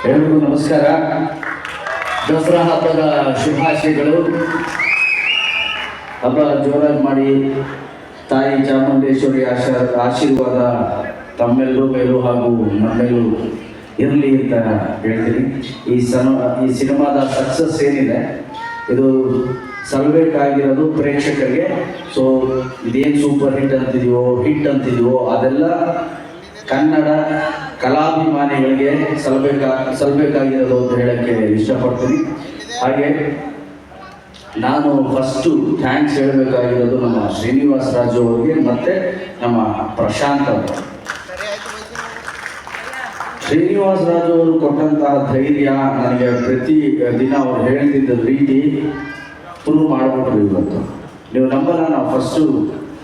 ಎಲ್ರಿಗೂ ನಮಸ್ಕಾರ. ದಸರಾ ಹಬ್ಬದ ಶುಭಾಶಯಗಳು. ಹಬ್ಬ ಜೋರಾಗಿ ಮಾಡಿ, ತಾಯಿ ಚಾಮುಂಡೇಶ್ವರಿ ಆಶೀರ್ವಾದ ತಮ್ಮೆಲ್ಲರೂ ಮೇಲೂ ಹಾಗೂ ನಮ್ಮೆಲ್ಲೂ ಇರಲಿ ಅಂತ ಹೇಳ್ತೀನಿ. ಈ ಸಿನಿಮಾದ ಸಕ್ಸಸ್ ಏನಿದೆ, ಇದು ಸಲ್ಬೇಕಾಗಿರೋದು ಪ್ರೇಕ್ಷಕರಿಗೆ. ಸೊ ಇದೇನು ಸೂಪರ್ ಹಿಟ್ ಅಂತಿದೆಯೋ ಅದೆಲ್ಲ ಕನ್ನಡ ಕಲಾಭಿಮಾನಿಗಳಿಗೆ ಸಲ್ಬೇಕಾಗಿರೋದು ಅಂತ ಹೇಳೋಕ್ಕೆ ಇಷ್ಟಪಡ್ತೀನಿ. ಹಾಗೆ ನಾನು ಫಸ್ಟು ಥ್ಯಾಂಕ್ಸ್ ಹೇಳಬೇಕಾಗಿರೋದು ನಮ್ಮ ಶ್ರೀನಿವಾಸ ರಾಜು ಅವರಿಗೆ ಮತ್ತು ನಮ್ಮ ಪ್ರಶಾಂತ್ ಅವರು. ಶ್ರೀನಿವಾಸ ರಾಜು ಅವರು ಕೊಟ್ಟಂತಹ ಧೈರ್ಯ ನನಗೆ ಪ್ರತಿ ದಿನ ಅವ್ರು ಹೇಳ್ತಿದ್ದ ರೀತಿ ಪ್ರೂವ್ ಮಾಡಿಬಿಟ್ರು. ಇವತ್ತು ನೀವು ನಂಬಲ್ಲ, ನಾವು ಫಸ್ಟು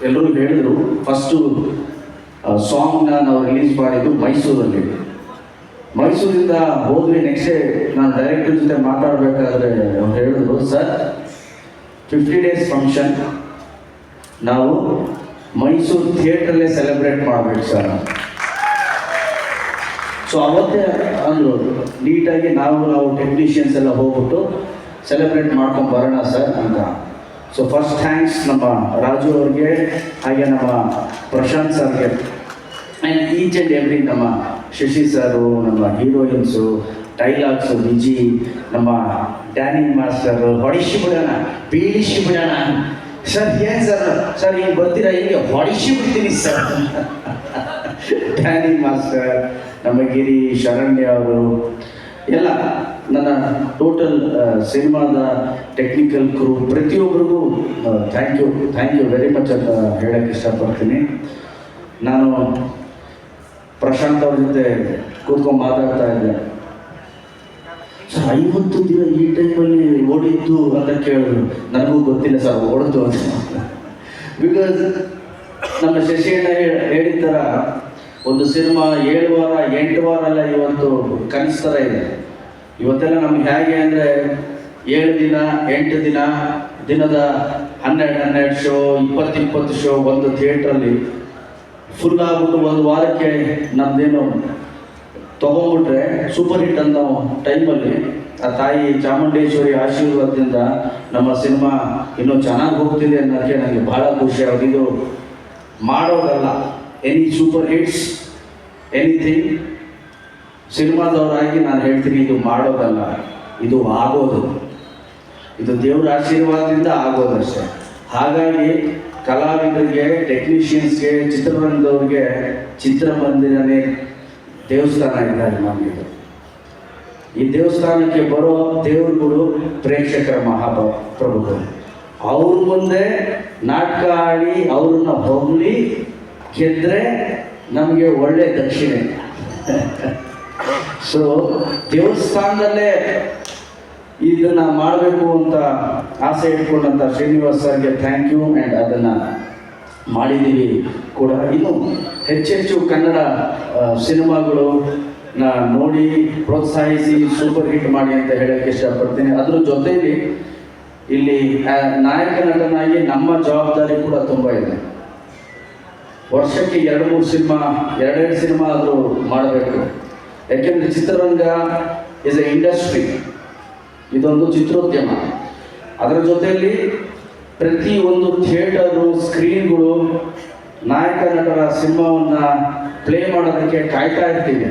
ಎಲ್ಲರೂ ಹೇಳಿದ್ರು, ಫಸ್ಟು ಸಾಂಗ್ನ ನಾವು ರಿಲೀಸ್ ಮಾಡಿದ್ದು ಮೈಸೂರಲ್ಲಿ. ಮೈಸೂರಿಂದ ಹೋದ್ವಿ. ನೆಕ್ಸ್ಟ್ ಡೇ ನಾನು ಡೈರೆಕ್ಟರ್ ಜೊತೆ ಮಾತಾಡಬೇಕಾದ್ರೆ ಅವ್ರು ಹೇಳಿದ್ರು, ಸರ್ 50 days ಫಂಕ್ಷನ್ ನಾವು ಮೈಸೂರು ಥಿಯೇಟ್ರಲ್ಲೇ ಸೆಲೆಬ್ರೇಟ್ ಮಾಡಬೇಕು ಸರ್. ಸೊ ಅವತ್ತೇ ಅಂದರು, ನೀಟಾಗಿ ನಾವು ಟೆಕ್ನಿಷಿಯನ್ಸ್ ಎಲ್ಲ ಹೋಗ್ಬಿಟ್ಟು ಸೆಲೆಬ್ರೇಟ್ ಮಾಡ್ಕೊಂಡು ಬರೋಣ ಸರ್ ಅಂತ. ಸೊ ಫಸ್ಟ್ ಥ್ಯಾಂಕ್ಸ್ ನಮ್ಮ ರಾಜು ಅವ್ರಿಗೆ, ಹಾಗೆ ನಮ್ಮ ಪ್ರಶಾಂತ್ ಸರ್ಗೆ, ಆ್ಯಂಡ್ ಈಚ್ ಆ್ಯಂಡ್ ಎವ್ರಿ ನಮ್ಮ ಶಶಿ ಸರು, ನಮ್ಮ ಹೀರೋಯಿನ್ಸು, ಡೈಲಾಗ್ಸು, ವಿಜಿ, ನಮ್ಮ ಡ್ಯಾನಿಂಗ್ ಮಾಸ್ಟರು, ಹೊಡಿಸಿ ಬಿಡೋಣ, ಬೀಳಿಸಿ ಬಿಡೋಣ ಸರ್. ಏನು ಸರ್ ಈಗ ಬರ್ತೀರಾ, ಹೀಗೆ ಹೊಡಿಸಿ ಬಿಡ್ತೀನಿ ಸರ್. ಡ್ಯಾನಿಂಗ್ ಮಾಸ್ಟರ್, ನಮ್ಮ ಗಿರಿ, ಶರಣ್ಯ ಅವರು ಎಲ್ಲ, ನನ್ನ ಟೋಟಲ್ ಸಿನಿಮಾದ ಟೆಕ್ನಿಕಲ್ ಕ್ರೂ, ಪ್ರತಿಯೊಬ್ಬರಿಗೂ ಥ್ಯಾಂಕ್ ಯು ವೆರಿ ಮಚ್ ಅಂತ ಹೇಳೋಕ್ಕೆ ಇಷ್ಟಪಡ್ತೀನಿ. ನಾನು ಪ್ರಶಾಂತ್ ಅವ್ರ ಜೊತೆ ಕೂತ್ಕೊಂಡು ಮಾತಾಡ್ತಾ ಇದ್ದೆ. ಸರ್ 50 ದಿನ ಈ ಟೈಮಲ್ಲಿ ಓಡಿದ್ದು ಅಂತ ಕೇಳಿದ್ರು. ನನಗೂ ಗೊತ್ತಿಲ್ಲ ಸರ್ ಓಡಿದ್ದು ಅಂತ. ಬಿಕಾಸ್ ನಮ್ಮ ಶಶಿಯಣ್ಣ ಹೇಳಿದ ಥರ ಒಂದು ಸಿನಿಮಾ 7 ವಾರ 8 ವಾರ ಅಲ್ಲ, ಇವತ್ತು ಕನಸು ಥರ ಇದೆ. ಇವತ್ತೆಲ್ಲ ನಮ್ಗೆ ಹೇಗೆ ಅಂದರೆ 7 ದಿನ 8 ದಿನ, ದಿನದ 12 ಶೋ, 20 ಶೋ ಒಂದು ಥಿಯೇಟ್ರಲ್ಲಿ ಫುಲ್ ಆಗ್ಬಿಟ್ಟು ಒಂದು ವಾರಕ್ಕೆ ನಮ್ಮದೇನು ತೊಗೊಂಡ್ಬಿಟ್ರೆ ಸೂಪರ್ ಹಿಟ್ ಅನ್ನೋ ಟೈಮಲ್ಲಿ ಆ ತಾಯಿ ಚಾಮುಂಡೇಶ್ವರಿ ಆಶೀರ್ವಾದದಿಂದ ನಮ್ಮ ಸಿನಿಮಾ ಇನ್ನೂ ಚೆನ್ನಾಗಿ ಹೋಗ್ತಿದೆ ಅನ್ನೋಕ್ಕೆ ನನಗೆ ಭಾಳ ಖುಷಿ ಆಗುತ್ತೆ. ಇದು ಮಾಡೋದಲ್ಲ, ಎನಿ ಸೂಪರ್ ಹಿಟ್ಸ್ ಎನಿಥಿಂಗ್ ಸಿನಿಮಾದವರಾಗಿ ನಾನು ಹೇಳ್ತೀನಿ, ಇದು ಮಾಡೋದಲ್ಲ, ಇದು ಆಗೋದು. ಇದು ದೇವರ ಆಶೀರ್ವಾದದಿಂದ ಆಗೋದಷ್ಟೇ. ಹಾಗಾಗಿ ಕಲಾವಿದರಿಗೆ, ಟೆಕ್ನಿಷಿಯನ್ಸ್ಗೆ, ಚಿತ್ರರಂಗದವ್ರಿಗೆ ಚಿತ್ರಮಂದಿರನೇ ದೇವಸ್ಥಾನ ಇದ್ದಾರೆ ನಮಗೆ. ಈ ದೇವಸ್ಥಾನಕ್ಕೆ ಬರೋ ದೇವರುಗಳು ಪ್ರೇಕ್ಷಕರ ಮಹಾಪ್ರಭುಗಳು. ಅವ್ರ ಮುಂದೆ ನಾಟಕ ಆಡಿ ಅವ್ರನ್ನ ಹೊಗಳಿ ಗೆದ್ರೆ ನಮಗೆ ಒಳ್ಳೆ ದಕ್ಷಿಣೆ. ಸೊ ದೇವಸ್ಥಾನದಲ್ಲೇ ಇದನ್ನು ಮಾಡಬೇಕು ಅಂತ ಆಸೆ ಇಟ್ಕೊಂಡಂಥ ಶ್ರೀನಿವಾಸ್ ಸರ್ಗೆ ಥ್ಯಾಂಕ್ ಯು. ಆ್ಯಂಡ್ ಅದನ್ನು ಮಾಡಿದ್ದೀವಿ ಕೂಡ. ಇನ್ನು ಹೆಚ್ಚೆಚ್ಚು ಕನ್ನಡ ಸಿನಿಮಾಗಳು ನೋಡಿ ಪ್ರೋತ್ಸಾಹಿಸಿ ಸೂಪರ್ ಹಿಟ್ ಮಾಡಿ ಅಂತ ಹೇಳೋಕ್ಕೆ ಇಷ್ಟಪಡ್ತೀನಿ. ಅದ್ರ ಜೊತೆಯಲ್ಲಿ ಇಲ್ಲಿ ನಾಯಕ ನಟನಾಗಿ ನಮ್ಮ ಜವಾಬ್ದಾರಿ ಕೂಡ ತುಂಬ ಇದೆ. ವರ್ಷಕ್ಕೆ 2-3 ಸಿನಿಮಾ, 2 ಸಿನಿಮಾ ಆದರೂ ಮಾಡಬೇಕು. ಯಾಕೆಂದರೆ ಚಿತ್ರರಂಗ ಇಸ್ ಎ ಇಂಡಸ್ಟ್ರಿ, ಇದೊಂದು ಚಿತ್ರೋದ್ಯಮ. ಅದರ ಜೊತೆಯಲ್ಲಿ ಪ್ರತಿಯೊಂದು ಥಿಯೇಟರು, ಸ್ಕ್ರೀನ್ಗಳು ನಾಯಕ ನಟರ ಸಿನಿಮಾವನ್ನು ಪ್ಲೇ ಮಾಡೋದಕ್ಕೆ ಕಾಯ್ತಾ ಇರ್ತೀವಿ.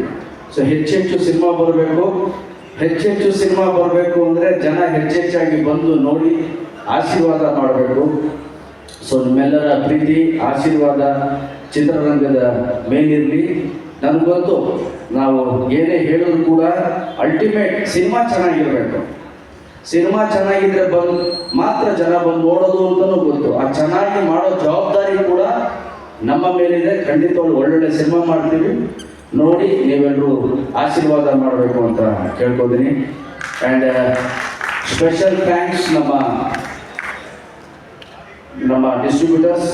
ಸೊ ಹೆಚ್ಚೆಚ್ಚು ಸಿನಿಮಾ ಬರಬೇಕು ಅಂದರೆ ಜನ ಹೆಚ್ಚೆಚ್ಚಾಗಿ ಬಂದು ನೋಡಿ ಆಶೀರ್ವಾದ ಮಾಡಬೇಕು. ಸೊ ನಿಮ್ಮೆಲ್ಲರ ಪ್ರೀತಿ ಆಶೀರ್ವಾದ ಚಿತ್ರರಂಗದ ಮೇಲಿರಲಿ. ನನಗೊತ್ತು, ನಾವು ಏನೇ ಹೇಳಿದ್ರು ಕೂಡ ಅಲ್ಟಿಮೇಟ್ ಸಿನಿಮಾ ಚೆನ್ನಾಗಿರಬೇಕು. ಸಿನಿಮಾ ಚೆನ್ನಾಗಿದ್ರೆ ಮಾತ್ರ ಜನ ಬಂದು ನೋಡೋದು ಅಂತಲೂ ಗೊತ್ತು. ಆ ಚೆನ್ನಾಗಿ ಮಾಡೋ ಜವಾಬ್ದಾರಿ ಕೂಡ ನಮ್ಮ ಮೇಲಿದೆ. ಖಂಡಿತವಾಗ್ಲೂ ಒಳ್ಳೊಳ್ಳೆ ಸಿನಿಮಾ ಮಾಡ್ತೀವಿ, ನೋಡಿ ನೀವೆಲ್ಲರೂ ಆಶೀರ್ವಾದ ಮಾಡಬೇಕು ಅಂತ ಕೇಳ್ಕೊತೀನಿ. ಆ್ಯಂಡ್ ಸ್ಪೆಷಲ್ ಥ್ಯಾಂಕ್ಸ್ ನಮ್ಮ ಡಿಸ್ಟ್ರಿಬ್ಯೂಟರ್ಸ್,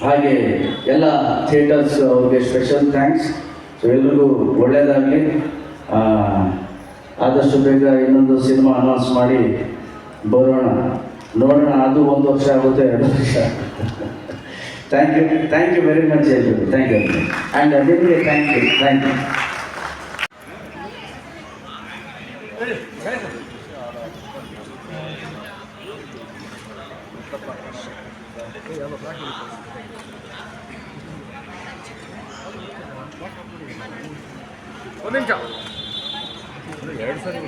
ಹಾಗೆ ಎಲ್ಲ ಥಿಯೇಟರ್ಸ್ ಅವ್ರಿಗೆ ಸ್ಪೆಷಲ್ ಥ್ಯಾಂಕ್ಸ್. ಸೊ ಎಲ್ರಿಗೂ ಒಳ್ಳೆಯದಾಗಲಿ. ಆದಷ್ಟು ಬೇಗ ಇನ್ನೊಂದು ಸಿನಿಮಾ ಅನೌನ್ಸ್ ಮಾಡಿ ಬರೋಣ, ನೋಡೋಣ. ಅದು 1 ವರ್ಷ ಆಗುತ್ತೆ, 2 ವರ್ಷ. ಥ್ಯಾಂಕ್ ಯು ವೆರಿ ಮಚ್ ಎಲ್ಲರಿಗೂ. Thank you. ಆ್ಯಂಡ್ ನಿಮಗೆ ಥ್ಯಾಂಕ್ ಯು. ಒಂದು ನಿಮಿಷ 2 ಸರಿ